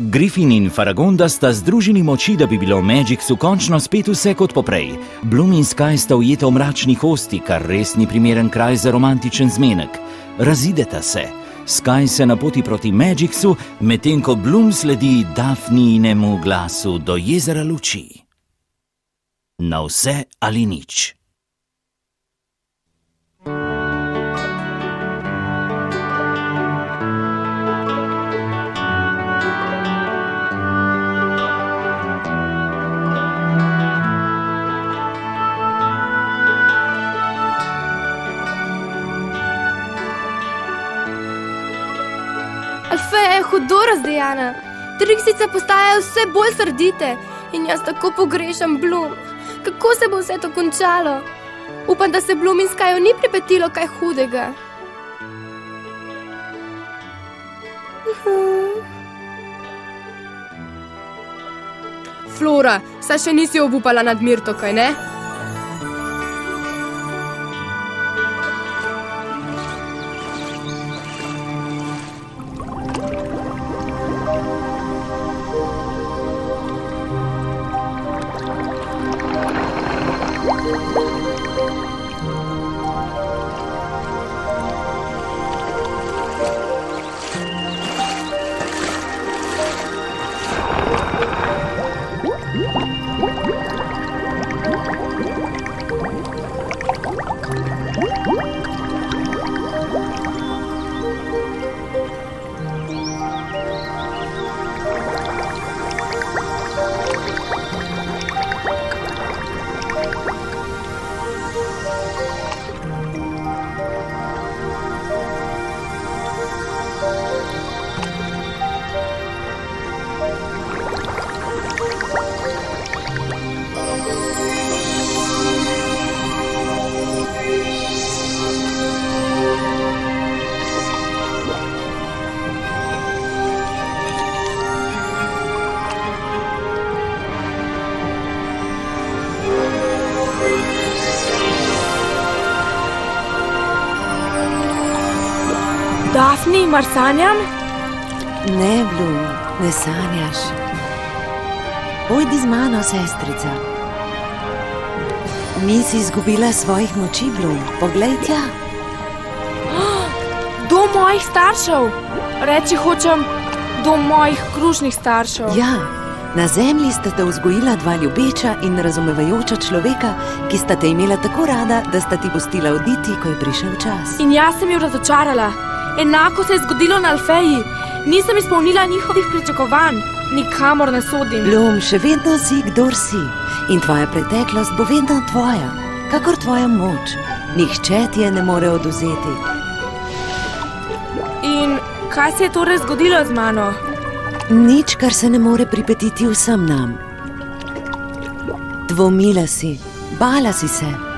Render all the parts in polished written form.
Griffin in Faragonda sta združili moči, da bi bilo v Magicsu končno spet vse kot poprej. Bloom in Sky sta ujeta v mračni kosti, kar res ni primeren kraj za romantičen zmenek. Razideta se. Sky se napoti proti Magicsu, medtem ko Bloom sledi Daphninemu glasu do jezera luči. Na vse ali nič. Alfeja je hudo razdejana. Triksice postajajo vse bolj srdite in jaz tako pogrešam Bloom. Kako se bo vse to končalo? Upam, da se Bloom in Skyju ni pripetilo kaj hudega. Flora, saj še nisi obupala nad Mirto, kaj ne? Daphni, mar sanjam? Ne, Bloom, ne sanjaš. Pojdi z mano, sestrica. Nisi izgubila svojih moči, Bloom. Poglej tja. Dom mojih staršev. Reči hočem, dom mojih kružnih staršev. Ja, na zemlji sta te vzgojila dva ljubeča in razumevajoča človeka, ki sta te imela tako rada, da sta ti pustila oditi, ko je prišel čas. In jaz sem jo razočarala. Enako se je zgodilo na Alfeji. Nisem izpolnila njihovih pričakovanj. Nikamor ne sodim. Bloom, še vedno si, kdor si. In tvoja preteklost bo vedno tvoja. Kakor tvoja moč. Nihče ti je ne more odvzeti. In kaj se je torej zgodilo z mano? Nič, kar se ne more pripetiti vsem nam. Dvomila si, bala si se.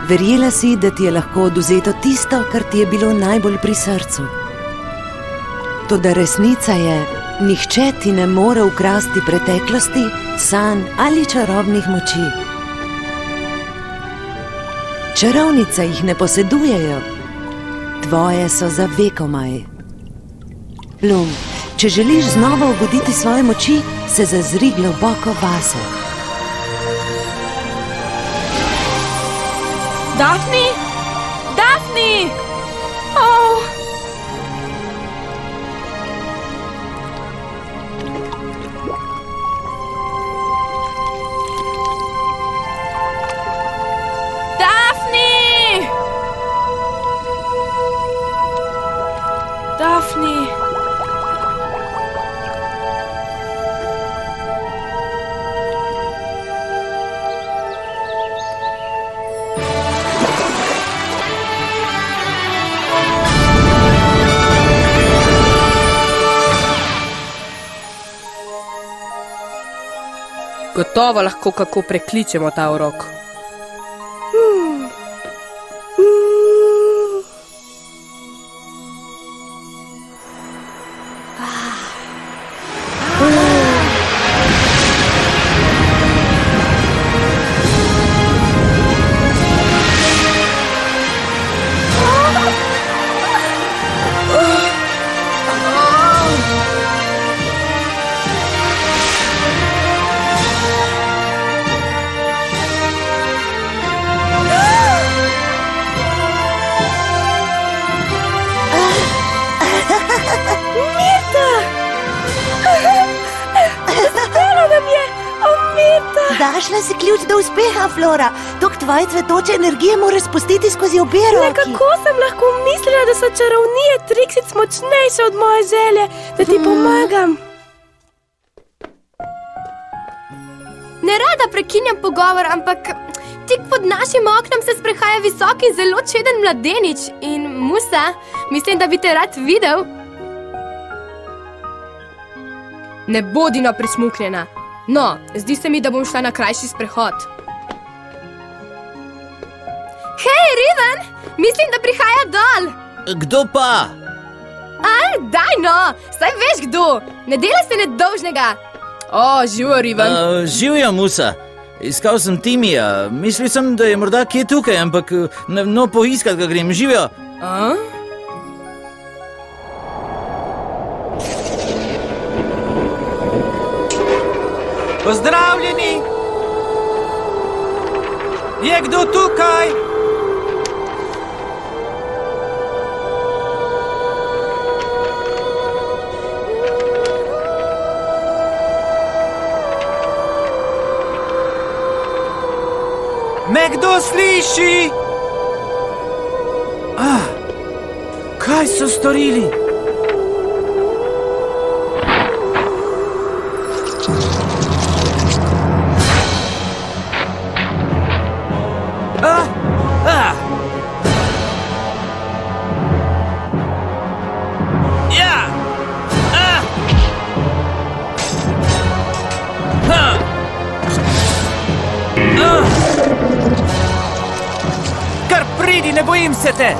Verjela si, da ti je lahko odvzeto tisto, kar ti je bilo najbolj pri srcu. Toda resnica je, nihče ti ne more ukrasti preteklosti, sanj ali čarobnih moči. Čarovnice jih ne posedujejo, tvoje so za vekomaj. Bloom, če želiš znova obuditi svoje moči, se zazri globoko vase. Daphni? Daphni! Oh! Daphni! Daphni! Gotovo lahko kako prekličemo ta urok. Našla si ključ do uspeha, Flora. Tok tvoje cvetoče energije mora spustiti skozi obe roki. Kako sem lahko mislila, da so čarovnije Trixic močnejše od moje želje, da ti pomagam? Ne rada prekinjam pogovor, ampak tik pod našim oknom se sprehaja visok in zelo čeden mladenič. In Musa, mislim, da bi te rad videl. Ne bodi prismuknjena. No, zdi se mi, da bom šla na krajši sprehod. Hej, Riven! Mislim, da prihaja dol. Kdo pa? Daj no, saj veš kdo. Ne delaj se nedolžnega. Živijo, Riven. Živijo, Musa. Iskal sem Timija. Mislil sem, da je morda kje tukaj, ampak no, poiskat ga grem. Živijo. Pozdravljeni! Je kdo tukaj? Me kdo sliši? Kaj so storili? Kar pridi, ne bojim se te!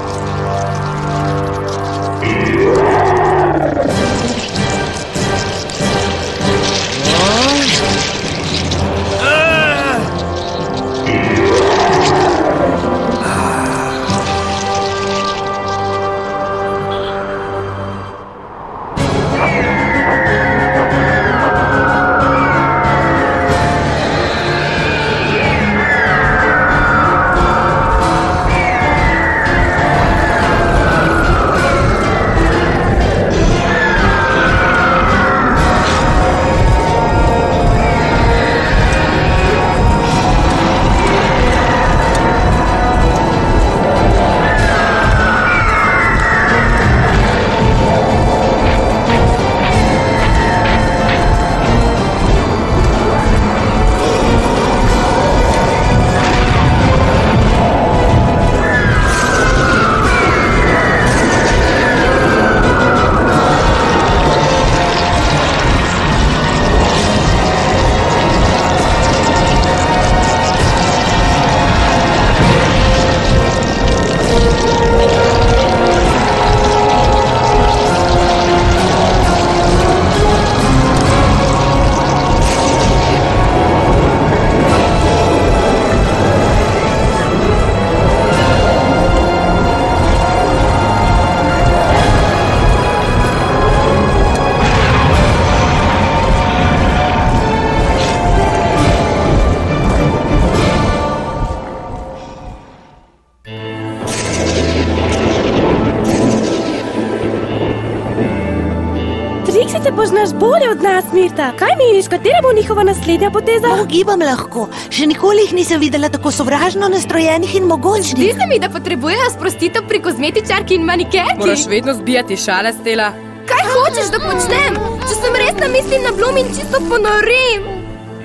Trixice poznaš bolje od nas, Mirta. Kaj meniš, katera bo njihova naslednja poteza? Ugibam lahko. Še nikoli jih nisem videla tako sovražno nastrojenih in mogočnih. Zdi se mi, da potrebujejo sprostitev pri kozmetičarki in manikerki. Moraš vedno zbijati šale, Stela. Kaj hočeš, da počnem? Če sem res namislil na Bloom in čisto ponorim.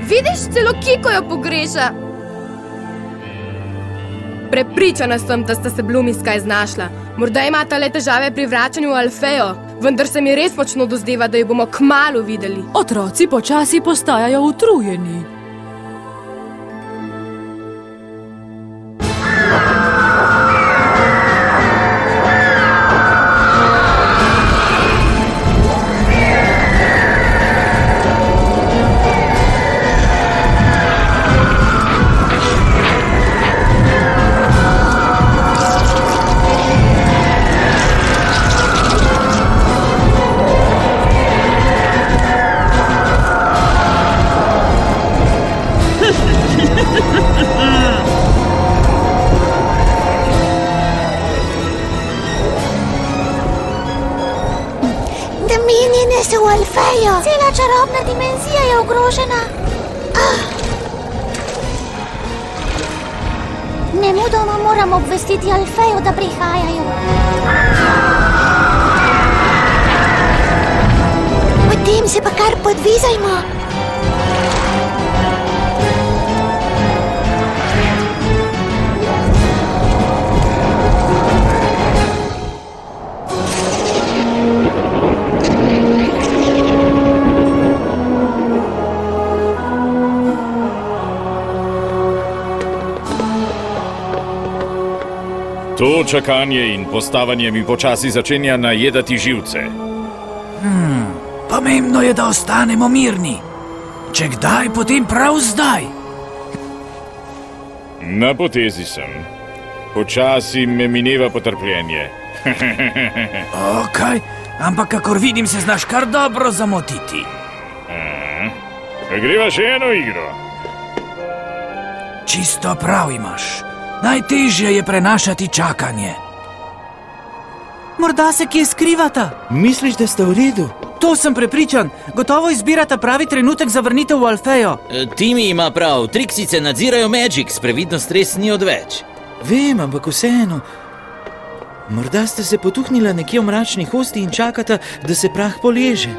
Vidiš, celo Kiko jo pogreša. Prepričana sem, da sta se Bloom in Sky znašla. Morda imata le težave pri vračanju v Alfejo, vendar se mi res močno dozdeva, da jo bomo kmalu videli. Otroci počasi postajajo utrujeni. Se v Alfejo. Cela čarobna dimenzija je ogrožena. Nemudoma moram obvestiti Alfejo, da prihajajo. Potem se pa kar podvizajmo. To čakanje in postavanje mi počasi začenja najedati živce. Pomembno je, da ostanemo mirni. Če kdaj, potem prav zdaj. Na potezi sem. Počasi me mineva potrpljenje. Okej, ampak kakor vidim, se znaš kar dobro zamotiti. Greva še eno igro. Čisto prav imaš. Najtežje je prenašati čakanje. Morda se kje skrivata? Misliš, da sta v redu? To sem prepričan. Gotovo izbirata pravi trenutek za vrnitev v Alfejo. Timi ima prav, Triksice nadzirajo Magix, previdnost res ni odveč. Vem, ampak vseeno. Morda sta se potuhnila nekje v mračni hosti in čakata, da se prah poleže.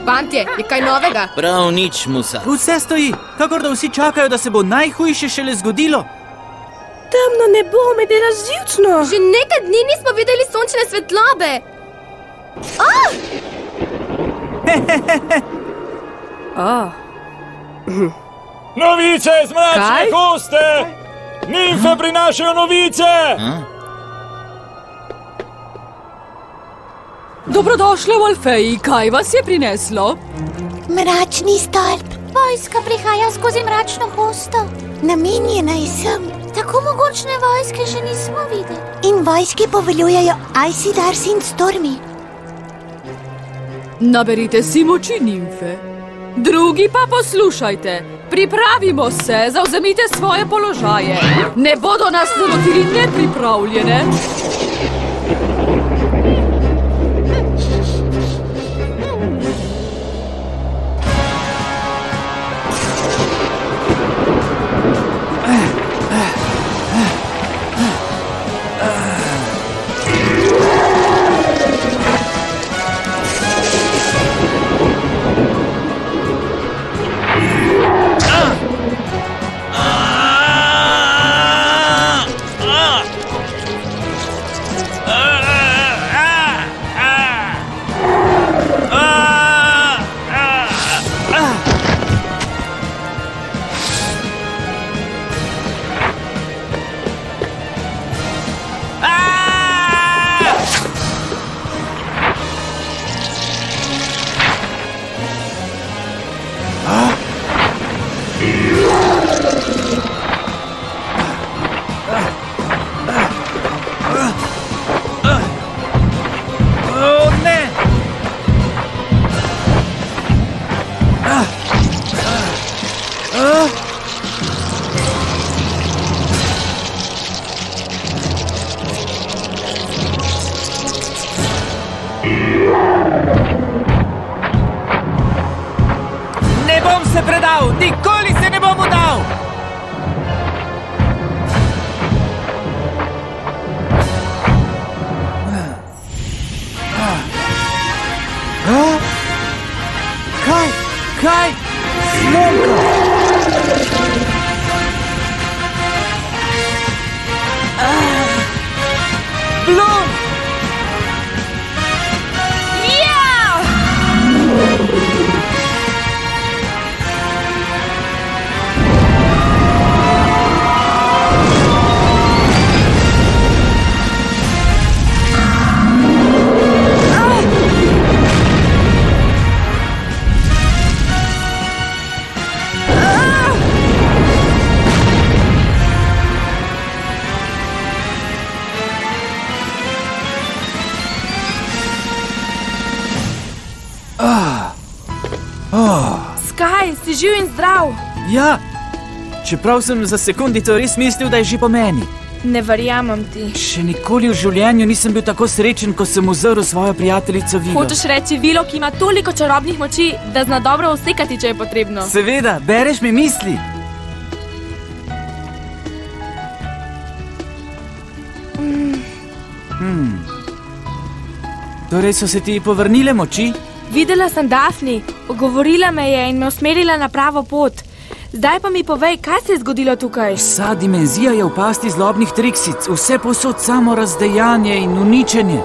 Fantje, je kaj novega? Prav nič, Musa. Vse stoji, kakor da vsi čakajo, da se bo najhujše šele zgodilo. Temno nebo me dela živčno. Že nekaj dni nismo videli sončne svetlobe. Novice iz mračne hoste! Nimfe prinašajo novice! Dobrodošli v Alfeji, kaj vas je prineslo? Mračni stolp. Vojska prihaja skozi mračno hosto. Namenjena je sem. Tako mogočne vojske še nismo videli. In vojski poveljujejo Aesidars in Stormi. Naberite si moči, nimfe. Drugi pa poslušajte. Pripravimo se, zavzemite svoje položaje. Ne bodo nas zalotili nepripravljene. Ne bom se predal, nikoli se ne bom udal! Kaj? Slonka! Blum! Sky, si živ in zdrav. Ja, čeprav sem za sekundico res mislil, da je že po meni. Ne verjamem ti. Še nikoli v življenju nisem bil tako srečen, ko sem uzrl svojo prijateljico Vilo. Hočeš reči Vilo, ki ima toliko čarobnih moči, da zna dobro usekati, če je potrebno. Seveda, bereš mi misli. Torej so se ti povrnile moči? Videla sem Dafni, ogovorila me je in me usmerila na pravo pot. Zdaj pa mi povej, kaj se je zgodilo tukaj? Vsa dimenzija je v pasti zlobnih triksic, vse posod samo razdejanje in uničenje.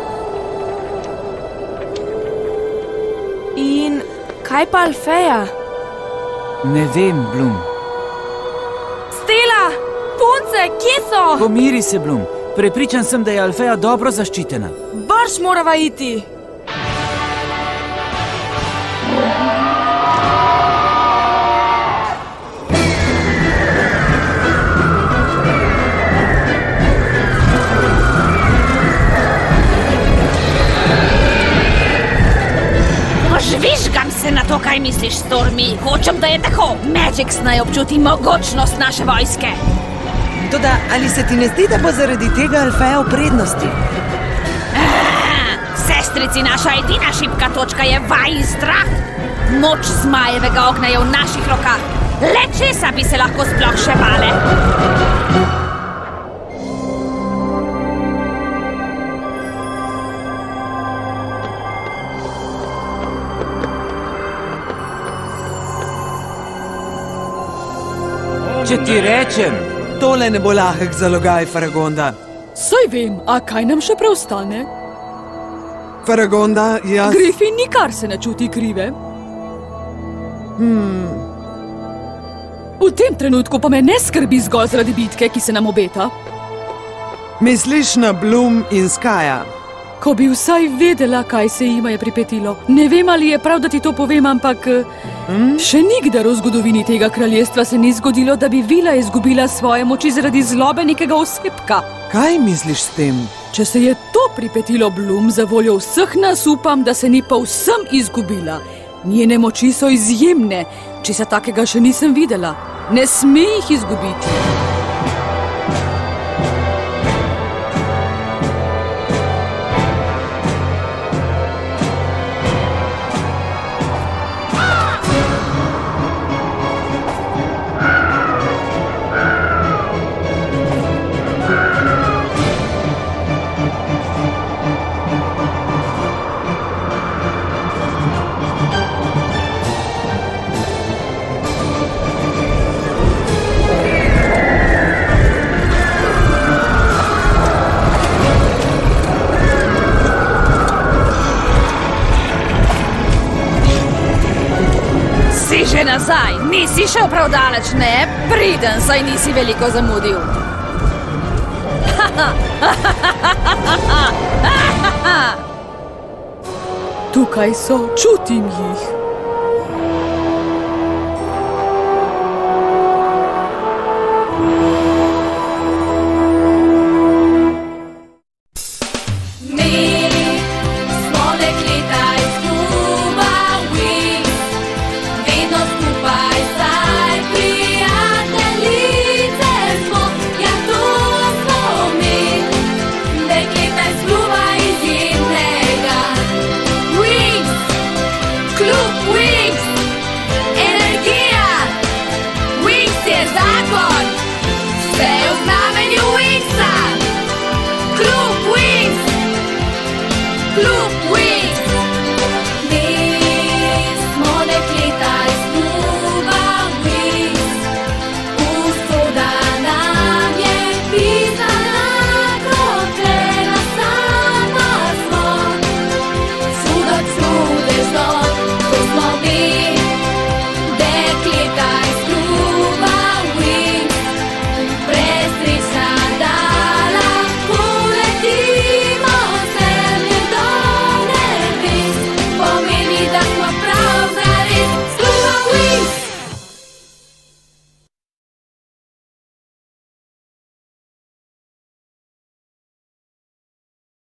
In kaj pa Alfeja? Ne vem, Bloom. Stella! Punce, kje so? Pomiri se, Bloom. Prepričan sem, da je Alfeja dobro zaščitena. Brž morava iti. Žvižgam se na to, kaj misliš, Stormy. Hočem, da je tako. Magix naj občuti mogočnost naše vojske. Toda, ali se ti ne zdi, da bo zaradi tega Alfeja v prednosti? Sestrici, naša edina šibka točka je vaj in strah. Moč zmajevega ognja je v naših rokah. Le česa bi se lahko sploh še bale? Če ti rečem, tole ne bo lahek zalogaj, Faragonda. Saj vem, a kaj nam še preostane? Faragonda, jaz... Griffin nikar se ne čuti krive. V tem trenutku pa me ne skrbi zgolj zaradi bitke, ki se nam obeta. Misliš na Bloom in Skya? Ko bi vsaj vedela, kaj se jima je pripetilo. Ne vem, ali je prav, da ti to povem, ampak še nikdar v zgodovini tega kraljestva se ni zgodilo, da bi vila izgubila svoje moči zaradi zlobe nekega osebka. Kaj misliš s tem? Če se je to pripetilo Bloom, za voljo vseh nas upam, da se ni povsem izgubila. Njene moči so izjemne, česa takega še nisem videla. Ne sme jih izgubiti. Že nazaj, nisi šel prav daleč, ne? Priden, saj nisi veliko zamudil. Tukaj so, čutim jih. Blue!